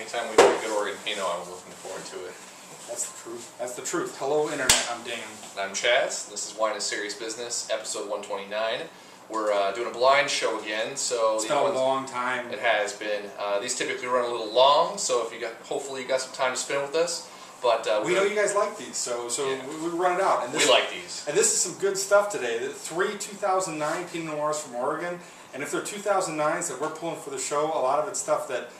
Anytime we drink good Oregon Pinot, I'm looking forward to it. That's the truth. That's the truth. Hello, Internet. I'm Dan. And I'm Chaz. This is Wine is Serious Business, episode 129. We're doing a blind show again, so it's been a long time. It has been. These typically run a little long, so if hopefully you got some time to spend with us. But we know you guys like these, so yeah. we run it out. And we like these. And this is some good stuff today. The 3 2009 Pinot Noirs from Oregon, and if they're 2009s that we're pulling for the show, a lot of it's stuff that,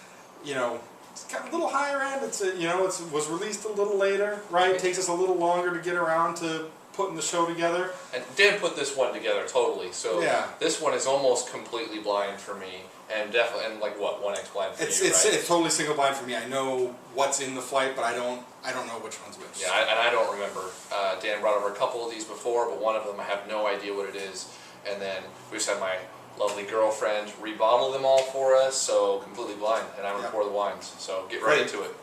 you know, it's got a little higher end. It's was released a little later, right? It takes us a little longer to get around to putting the show together. And Dan put this one together totally. So yeah. This one is almost completely blind for me, and definitely, and like what, 1x blind for you, right? It's totally single blind for me. I know what's in the flight, but I don't know which one's which. Yeah, and I don't remember. Dan brought over a couple of these before, but one of them I have no idea what it is. And then we just had my lovely girlfriend rebottle them all for us, so completely blind, and I'm going to pour the wines. So get right into it.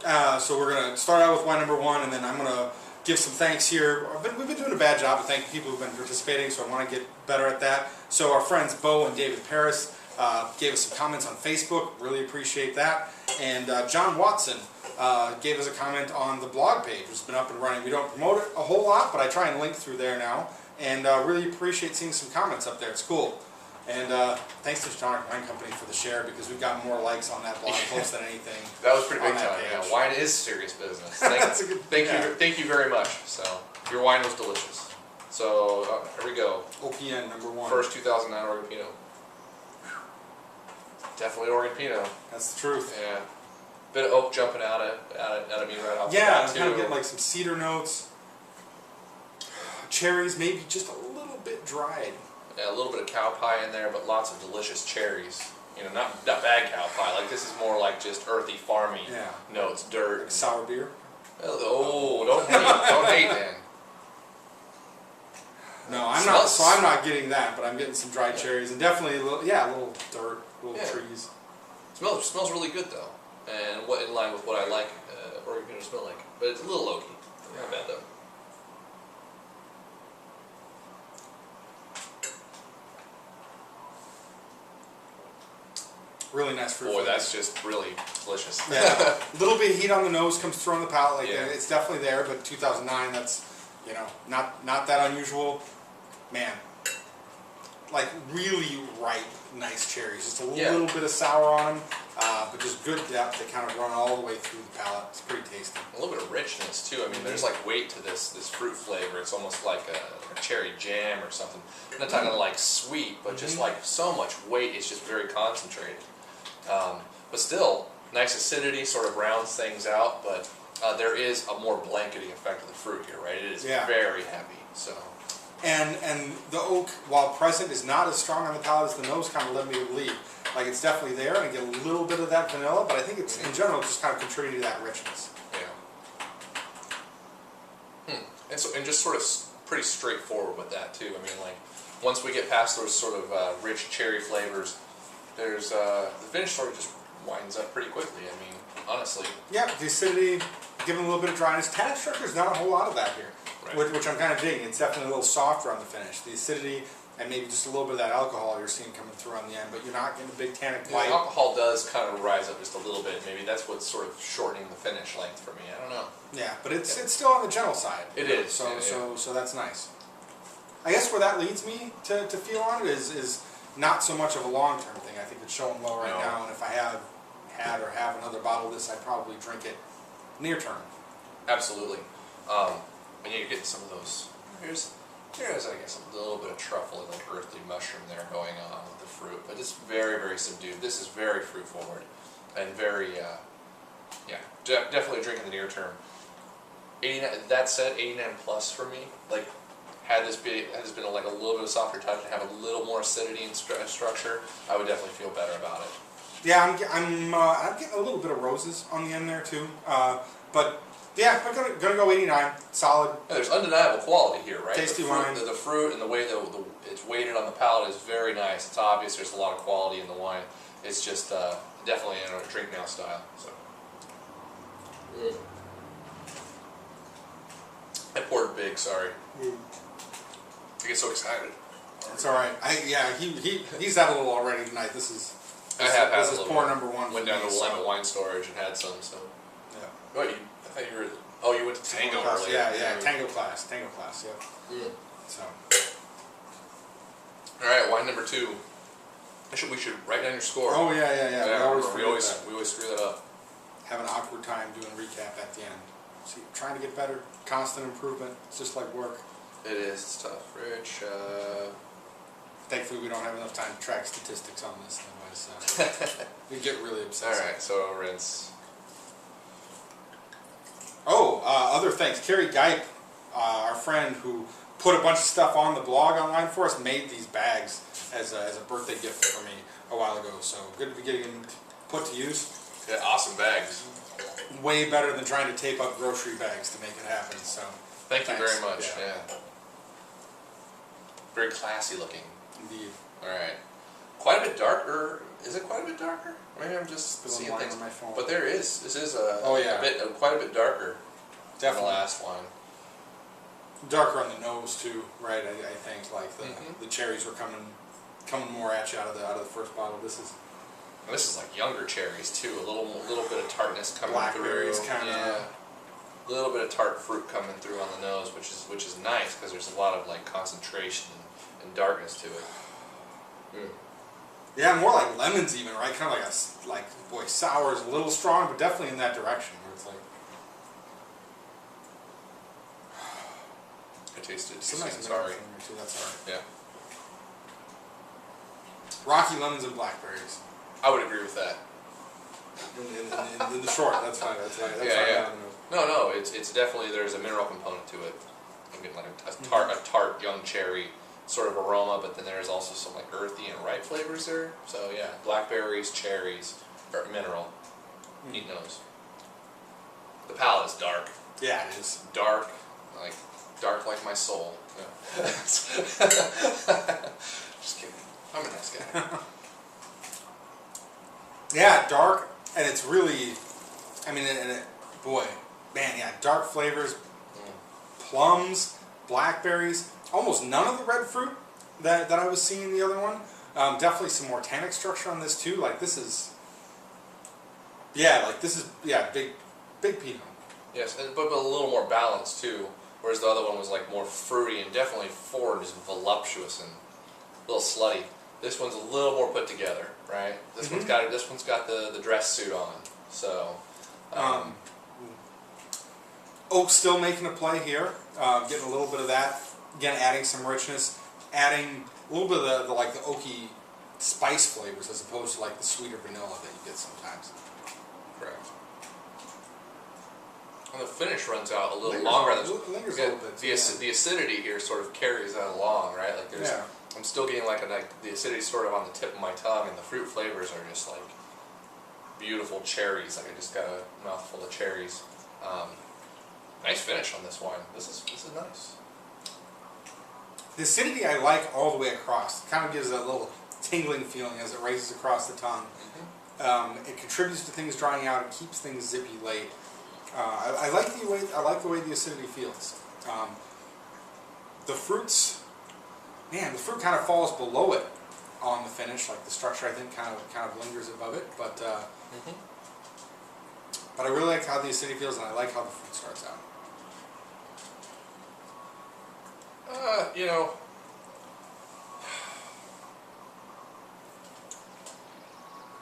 So we're going to start out with wine number 1, and then I'm going to give some thanks here. We've been doing a bad job of thanking people who've been participating, so I want to get better at that. So our friends Bo and David Paris gave us some comments on Facebook. Really appreciate that. And John Watson gave us a comment on the blog page, which has been up and running. We don't promote it a whole lot, but I try and link through there now. And really appreciate seeing some comments up there. It's cool. And thanks to John Wine Company for the share, because we've got more likes on that blog post than anything. That was pretty big time. Yeah, wine is serious business. Thank you very much. So your wine was delicious. So here we go. OPN number 1. First 2009 Oregon Pinot. Definitely Oregon Pinot. That's the truth. Yeah. Bit of oak jumping out at me right off the bat, yeah, I'm too. kind of getting like some cedar notes. Cherries, maybe just a little bit dried. Yeah, a little bit of cow pie in there, but lots of delicious cherries. You know, not bad cow pie. Like, this is more like just earthy, farmy notes, dirt. Like sour beer? Oh, don't hate, man. No, I'm not getting that, but I'm getting some dried cherries and definitely a little dirt, little trees. Smells really good though, and in line with what I like Oregon Pinot to smell like. But it's a little oaky. Not bad though. Really nice fruit. Boy, that's just really delicious. Yeah, a little bit of heat on the nose comes through on the palate. Like it's definitely there, but 2009, that's not that unusual. Man, like really ripe, nice cherries. Just a little bit of sour on them, but just good depth. They kind of run all the way through the palate. It's pretty tasty. A little bit of richness too. I mean, there's like weight to this fruit flavor. It's almost like a cherry jam or something. I'm not talking like sweet, but just like so much weight. It's just very concentrated. But still, nice acidity sort of rounds things out. But there is a more blanketing effect of the fruit here, right? It is very heavy. So. And the oak, while present, is not as strong on the palate as the nose kind of led me to believe. Like, it's definitely there, and I get a little bit of that vanilla, but I think it's, in general, just kind of contributing to that richness. Yeah. And just sort of pretty straightforward with that, too. I mean, like, once we get past those sort of rich cherry flavors, there's the finish sort of just winds up pretty quickly, I mean, honestly. Yeah, the acidity, giving a little bit of dryness. Tannin structure is not a whole lot of that here. Right. Which I'm kind of digging. It's definitely a little softer on the finish. The acidity and maybe just a little bit of that alcohol you're seeing coming through on the end, but you're not getting a big tannic bite. The alcohol does kind of rise up just a little bit. Maybe that's what's sort of shortening the finish length for me. I don't know. Yeah, but it's still on the gentle side. It is. So that's nice. I guess where that leads me to feel on it is not so much of a long-term thing. I think it's showing well right now, and if I have another bottle of this, I'd probably drink it near term. Absolutely. And you're getting some of those. Here's I guess a little bit of truffle and like earthly mushroom there going on with the fruit, but it's very, very subdued. This is very fruit forward and very, definitely a drink in the near term. 89. That said, 89 plus for me. Like, had this been like a little bit of softer touch and have a little more acidity and structure, I would definitely feel better about it. Yeah, I'm getting a little bit of roses on the end there too, but. Yeah, I'm gonna go 89. Solid. Yeah, there's undeniable quality here, right? Tasty wine. The fruit and the way it's weighted on the palate is very nice. It's obvious there's a lot of quality in the wine. It's just definitely in a drink now style. So. I poured big. Sorry. I get so excited. It's all right. He's had a little already tonight. This is I have had This a is little pour bit. number one. Went for down me, to so- Willamette Wine Storage and had some. So. Yeah. What? I thought you were. Oh, you went to Tango class, earlier. yeah, Tango class, yeah. Mm. So, All right, wine number 2. We should write down your score. oh yeah. Yeah, we always we forget always that. we always screw that up. Have an awkward time doing recap at the end. See, trying to get better, constant improvement. It's just like work. It is. It's tough, Rich. Thankfully, we don't have enough time to track statistics on this. Otherwise, we get really All obsessed. right, so rinse. Oh, other things. Carrie Geip, our friend who put a bunch of stuff on the blog online for us, made these bags as a birthday gift for me a while ago. So good to be getting them put to use. Yeah, awesome bags. Way better than trying to tape up grocery bags to make it happen. So Thank you thanks. very much. Yeah. Yeah. Very classy looking. Indeed. All right. Quite a bit darker. Is it quite a bit darker? Maybe I'm just There's a seeing line things. on my phone. But there is. This is a, Oh, yeah. quite a bit darker than the Definitely. last one. Darker on the nose too, right? I think like Mhm. the cherries were coming more at you out of the first bottle. This is And this is like younger cherries too. A little bit of tartness coming Blackberries through. kinda. Yeah. A little bit of tart fruit coming through on the nose, which is nice because there's a lot of like concentration and darkness to it. Mm. yeah, more like lemons even, right? Kind of like boy, sour is a little strong, but definitely in that direction where it's like I tasted it. some nice Sorry. mineral flavor too. That's all right. Yeah. Rocky lemons and blackberries. I would agree with that. In the short, that's fine. That's fine. That's Yeah, fine yeah. down the nose. No, it's definitely there's a mineral component to it. I'm getting like a tart young cherry sort of aroma, but then there's also some like earthy and ripe flavors there. So yeah, blackberries, cherries, or mineral. Neat nose. The palate is dark, Yeah, it is. dark like my soul. Yeah. Just kidding. I'm a nice guy. Yeah, dark, and it's really, I mean, boy, man, yeah, dark flavors, plums, blackberries, almost none of the red fruit that I was seeing in the other one. Definitely some more tannic structure on this too. Like this is, big Pinot. Yes, but a little more balanced too. Whereas the other one was like more fruity and definitely forward, just voluptuous and a little slutty. This one's a little more put together, right? This one's got the dress suit on. So Oak still making a play here, getting a little bit of that. Again, adding some richness, adding a little bit of the oaky spice flavors as opposed to like the sweeter vanilla that you get sometimes. correct. And the finish runs out a little Lingers longer. lingers a little bit, The, yeah. the acidity here sort of carries that along, right? Like there's, Yeah. I'm still getting like the acidity sort of on the tip of my tongue, and the fruit flavors are just like beautiful cherries. Like I just got a mouthful of cherries. Nice finish on this wine. This is nice. The acidity I like all the way across. It kind of gives that little tingling feeling as it races across the tongue. It contributes to things drying out. It keeps things zippy late. I like the way the acidity feels. The fruits, man, the fruit kind of falls below it on the finish. Like the structure, I think, kind of lingers above it. But I really like how the acidity feels, and I like how the fruit starts out. You know,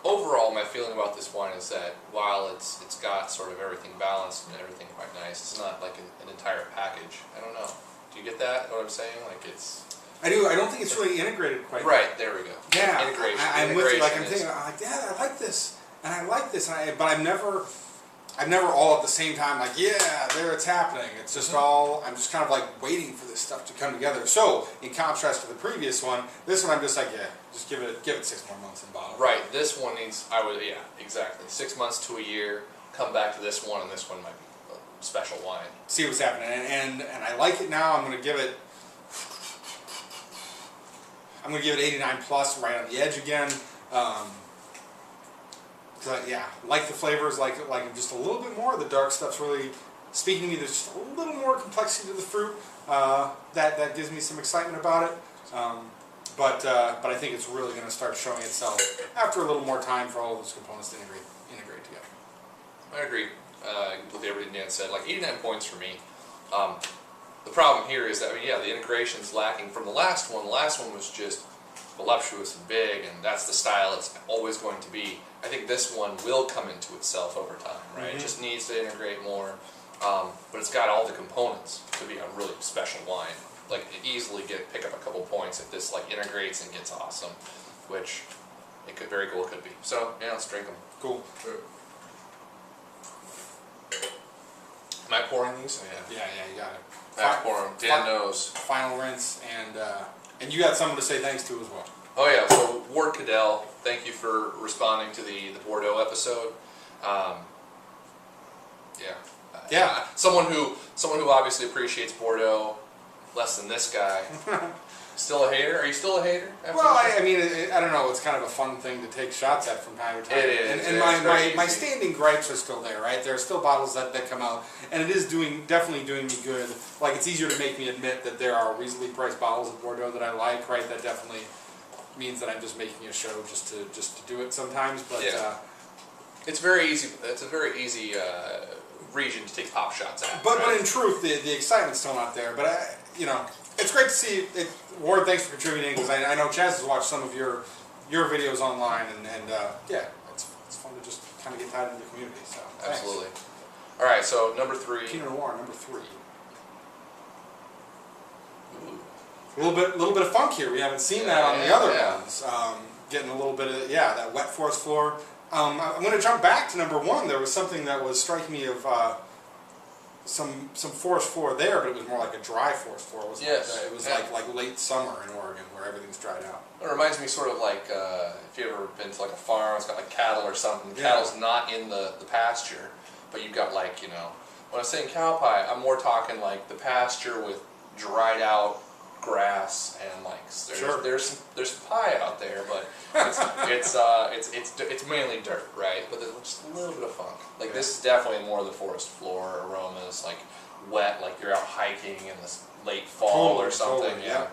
overall, my feeling about this wine is that while it's got sort of everything balanced and everything quite nice, it's not like an entire package. I don't know. Do you get that? What I'm saying? Like it's. I do. I don't think it's really integrated quite. Right. There we go. Yeah, Integration. I'm with you. Like I'm Integration thinking, I'm like, yeah, I like this, and I like this, but I'm never all at the same time. Like, yeah, there it's happening. It's just all. I'm just kind of like waiting for this stuff to come together. So, in contrast to the previous one, this one I'm just like, yeah, just give it 6 more months in bottle. Right. This one needs. Yeah, exactly. 6 months to a year. Come back to this one, and this one might be a special wine. See what's happening, and I like it now. I'm gonna give it 89 plus, right on the edge again. Yeah, like the flavors, like just a little bit more. The dark stuff's really speaking to me. There's just a little more complexity to the fruit that gives me some excitement about it. but I think it's really going to start showing itself after a little more time for all of those components to integrate together. I agree with everything Dan said. Like 89 points for me. The problem here is that, I mean, yeah, the integration's lacking from the last one. The last one was just voluptuous and big, and that's the style it's always going to be. I think this one will come into itself over time, right? It just needs to integrate more, but it's got all the components to be a really special wine. Like, it easily pick up a couple points if this like integrates and gets awesome, which it could very cool could be. So yeah, let's drink them. Cool. Am I pouring these? Oh, yeah. Yeah, you got it. I pour them. Dan knows. Final rinse, and you got someone to say thanks to as well. Oh yeah, so Ward Cadell, thank you for responding to the Bordeaux episode. Someone who obviously appreciates Bordeaux less than this guy. Still a hater? Are you still a hater? Well, I mean, I don't know. It's kind of a fun thing to take shots at from time to time. It is. And my standing gripes are still there, right? There are still bottles that come out, and it is definitely doing me good. Like, it's easier to make me admit that there are reasonably priced bottles of Bordeaux that I like, right? That definitely means that I'm just making a show just to do it sometimes. But it's very easy. It's a very easy region to take pop shots at. But in truth, the excitement's still not there. But it's great to see it. Ward, thanks for contributing, because I know Chaz has watched some of your videos online, and it's fun to just kind of get tied into the community. So absolutely. All right, so number 3. Pinot Noir, number 3. Ooh. A little bit of funk here. We haven't seen that on the other ones. Getting a little bit of that wet forest floor. I'm going to jump back to number 1. There was something that was striking me of some forest floor there, but it was more like a dry forest floor. Wasn't it? It was like late summer in Oregon, where everything's dried out. It reminds me sort of like if you ever been to like a farm, it's got like cattle or something. The cattle's not in the pasture, but you've got like, when I'm saying cow pie, I'm more talking like the pasture with dried out grass, and like there's some pie out there, but it's mainly dirt, right? But there's just a little bit of funk. Like this is definitely more of the forest floor aromas, like wet, like you're out hiking in this late fall or something. Totally, yeah.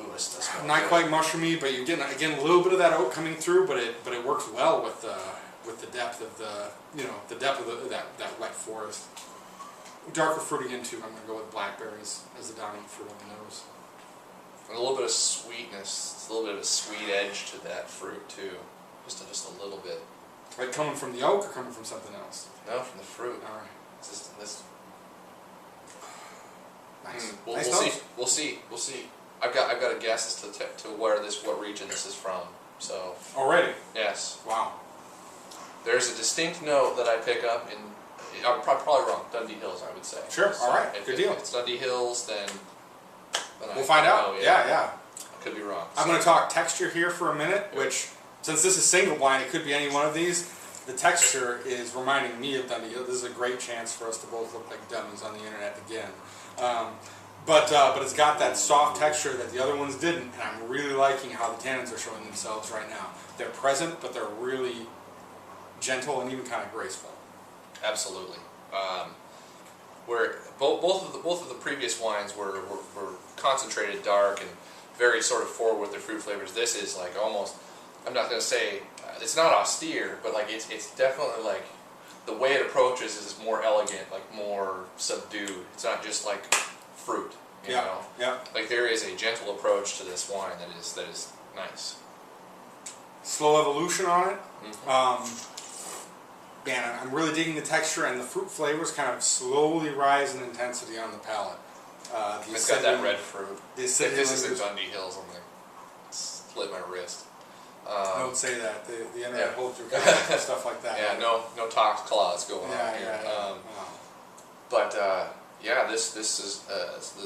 Ooh, this does smell not good. quite mushroomy, but you get again a little bit of that oak coming through, but it works well with the depth of that wet forest. Darker fruit again too. I'm going to go with blackberries as the dominant fruit on the nose. And a little bit of sweetness, a little bit of a sweet edge to that fruit too. Just a little bit. Like coming from the oak or coming from something else? No, from the fruit. All right. This. Nice. We'll see. I've got a guess as to what region this is from. So. Already. Yes. Wow. There's a distinct note that I pick up in. I'm probably wrong. Dundee Hills, I would say. Sure. So all right. Good deal. If it's Dundee Hills, then we'll find out. Yeah. I could be wrong. I'm going to talk texture here for a minute, which, since this is single blind, it could be any one of these. The texture is reminding me of Dundee Hills. This is a great chance for us to both look like dummies on the internet again. But it's got that soft texture that the other ones didn't, and I'm really liking how the tannins are showing themselves right now. They're present, but they're really gentle and even kind of graceful. Absolutely. Where both of the previous wines were concentrated, dark, and very sort of forward with their fruit flavors. This is like almost. I'm not going to say it's not austere, but like it's definitely like the way it approaches is more elegant, like more subdued. It's not just like fruit. You know? Yeah. Like there is a gentle approach to this wine that is nice. Slow evolution on it. Mm-hmm. Man, I'm really digging the texture, and the fruit flavors kind of slowly rise in intensity on the palate. It's got that red fruit. This is a Dundee Hills. I'm going to split my wrist. Don't say that. The internet holds your feelings and stuff like that. Yeah, no tox claws going on here. But this is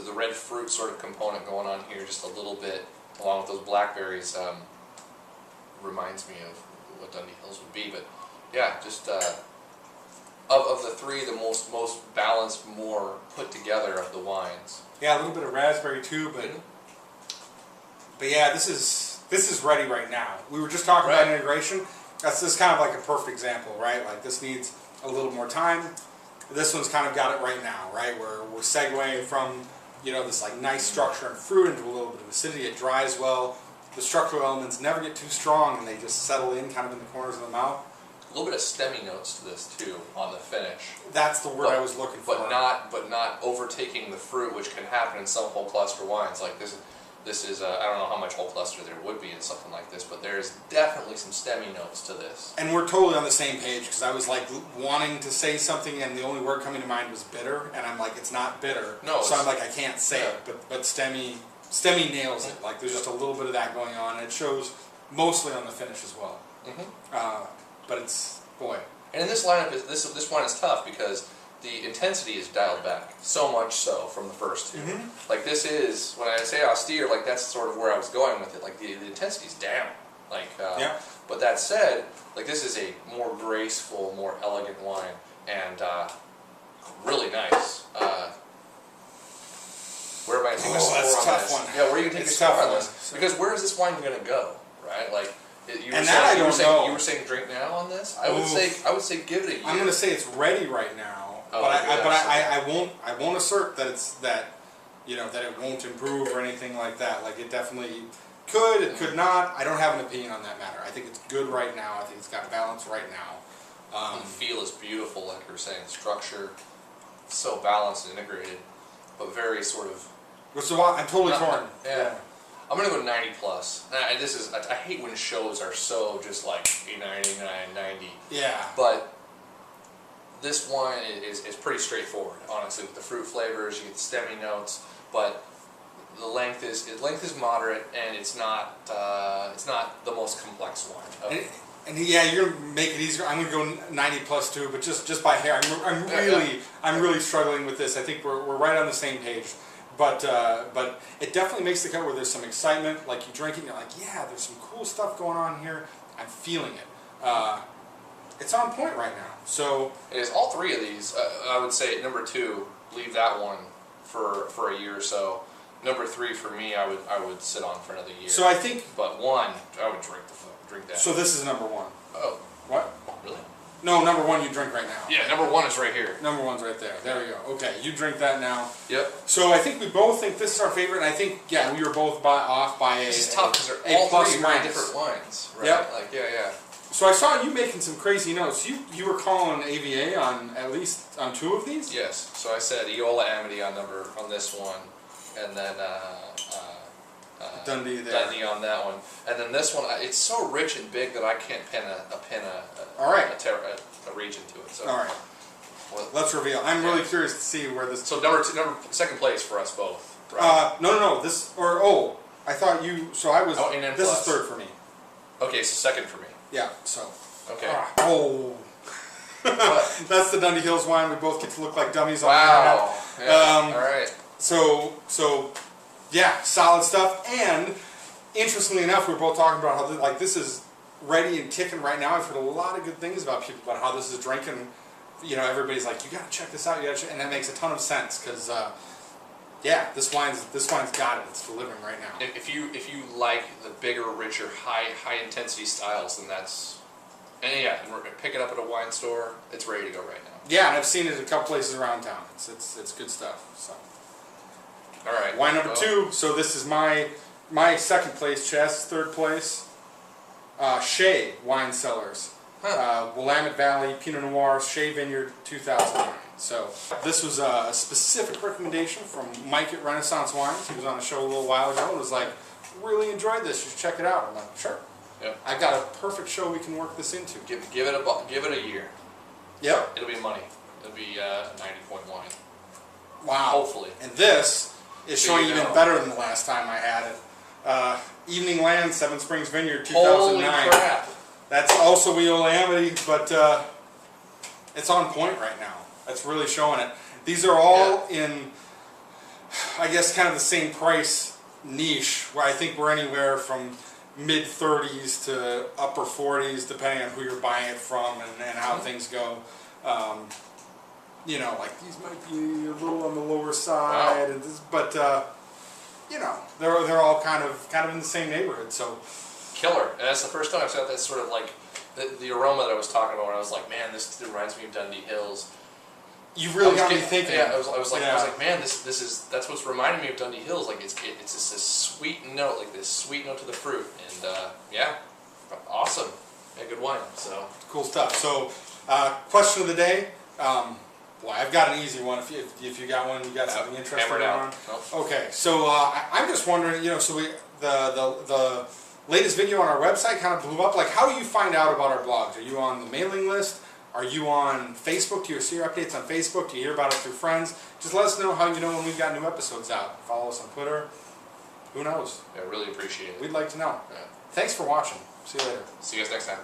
the red fruit sort of component going on here just a little bit, along with those blackberries. Reminds me of what Dundee Hills would be, but. Yeah, just of the three, the most balanced, more put together of the wines. Yeah, a little bit of raspberry too, but yeah, this is ready right now. We were just talking about integration. This kind of like a perfect example, right? Like this needs a little more time. This one's kind of got it right now, right? We're segueing from you know, this like nice structure and fruit into a little bit of acidity. It dries well. The structural elements never get too strong, and they just settle in kind of in the corners of the mouth. A little bit of stemmy notes to this too on the finish. That's the word I was looking for. But not overtaking the fruit, which can happen in some whole cluster wines. Like this is I don't know how much whole cluster there would be in something like this, but there's definitely some stemmy notes to this. And we're totally on the same page, because I was like wanting to say something, and the only word coming to mind was bitter, and I'm like, it's not bitter. No, so I'm like, I can't say it, but stemmy nails it. Like there's just a little bit of that going on, and it shows mostly on the finish as well. But it's, boy. And in this lineup, this wine is tough because the intensity is dialed back so much so from the first two. Like this is, when I say austere, like that's sort of where I was going with it. Like the intensity's down. Like, but that said, like this is a more graceful, more elegant wine, and really nice. Where am I taking a score that's on a tough this? one. Yeah, where are you taking a It's score tough on one. this? Because where is this wine going to go? Right, like. You were saying drink now on this. I would say give it a year. I'm going to say it's ready right now, Oh, but I won't assert that it's that it won't improve or anything like that. Like it definitely could, it could not. I don't have an opinion on that matter. I think it's good right now. I think it's got balance right now. The feel is beautiful, like you were saying. The structure, so balanced and integrated, but very sort of. So I'm totally torn. Yeah. I'm gonna go 90 plus. I hate when shows are so just like 89, 90. Yeah. But this wine is pretty straightforward, honestly, with the fruit flavors. You get the stemmy notes, but the length is moderate, and it's not the most complex wine. And yeah, you're gonna make it easier. I'm gonna go 90 plus too, but just by hair. I'm really struggling with this. I think we're right on the same page. But it definitely makes the cut where there's some excitement. Like you drink it, and you're like, yeah, there's some cool stuff going on here. I'm feeling it. It's on point right now. So it is. All three of these, I would say, number 2, leave that one for a year or so. Number 3 for me, I would sit on for another year. So I think. But 1, I would drink that. So this is number 1. Oh. What? Really? No, number 1 you drink right now. Yeah, number 1 is right here. Number 1's right there. There we go. Okay, you drink that now. Yep. So I think we both think this is our favorite, and I think, yeah, we were both off by This is tough because they're all three very different wines, right? Yep. Like, yeah. So I saw you making some crazy notes. You were calling AVA on at least on 2 of these? Yes. So I said Eola Amity on this one, and then Dundee there. Dundee on that one, and then this one. It's so rich and big that I can't pin All right. a region to it. So all right. well, Let's reveal. I'm really curious to see where this. So second place for us both. Right? No. I thought you. So I was. Oh, and then this plus. is third for me. Okay, so second for me. Yeah. So. Okay. That's the Dundee Hills wine. We both get to look like dummies on Wow. the Yeah. All right. So, yeah, solid stuff. And interestingly enough, we're both talking about how this is ready and kicking right now. I've heard a lot of good things about people about how this is drinking. Everybody's like, you gotta check this out. And that makes a ton of sense because, this wine's got it. It's delivering right now. If you like the bigger, richer, high intensity styles, then that's pick it up at a wine store. It's ready to go right now. Yeah, and I've seen it at a couple places around town. It's good stuff. So. All right. Wine number 2. So this is my second place. Chess, third place. Shea Wine Cellars. Willamette Valley Pinot Noir Shea Vineyard 2009. So this was a specific recommendation from Mike at Renaissance Wines. He was on a show a little while ago and was like, really enjoyed this. You should check it out. I'm like, sure. Yep. I've got a perfect show we can work this into. Give it a year. Yep. It'll be money. It'll be 90-point wine. Wow. Hopefully. And this is So showing even better than the last time I had it. Evening Land, Seven Springs Vineyard, 2009. Holy crap. That's also Eola Amity, but it's on point right now. That's really showing it. These are all in, I guess, kind of the same price niche, where I think we're anywhere from mid-30s to upper 40s, depending on who you're buying it from and how things go. Like these might be a little on the lower side, but they're all kind of in the same neighborhood. So Killer. And that's the first time I've got that sort of like the aroma that I was talking about when I was like, man, this reminds me of Dundee Hills. You really got me thinking. Yeah, I was like, man, that's what's reminding me of Dundee Hills. Like it's just this sweet note, like this sweet note to the fruit, and yeah, awesome. Yeah, good wine. So cool stuff. So, question of the day. Well, I've got an easy one. If you got one, you got something interesting going on. Nope. Okay, so I'm just wondering. So the latest video on our website kind of blew up. Like, how do you find out about our blogs? Are you on the mailing list? Are you on Facebook? Do you see our updates on Facebook? Do you hear about it through friends? Just let us know how you know when we've got new episodes out. Follow us on Twitter. Who knows? Yeah, really appreciate it. We'd like to know. Yeah. Thanks for watching. See you later. See you guys next time.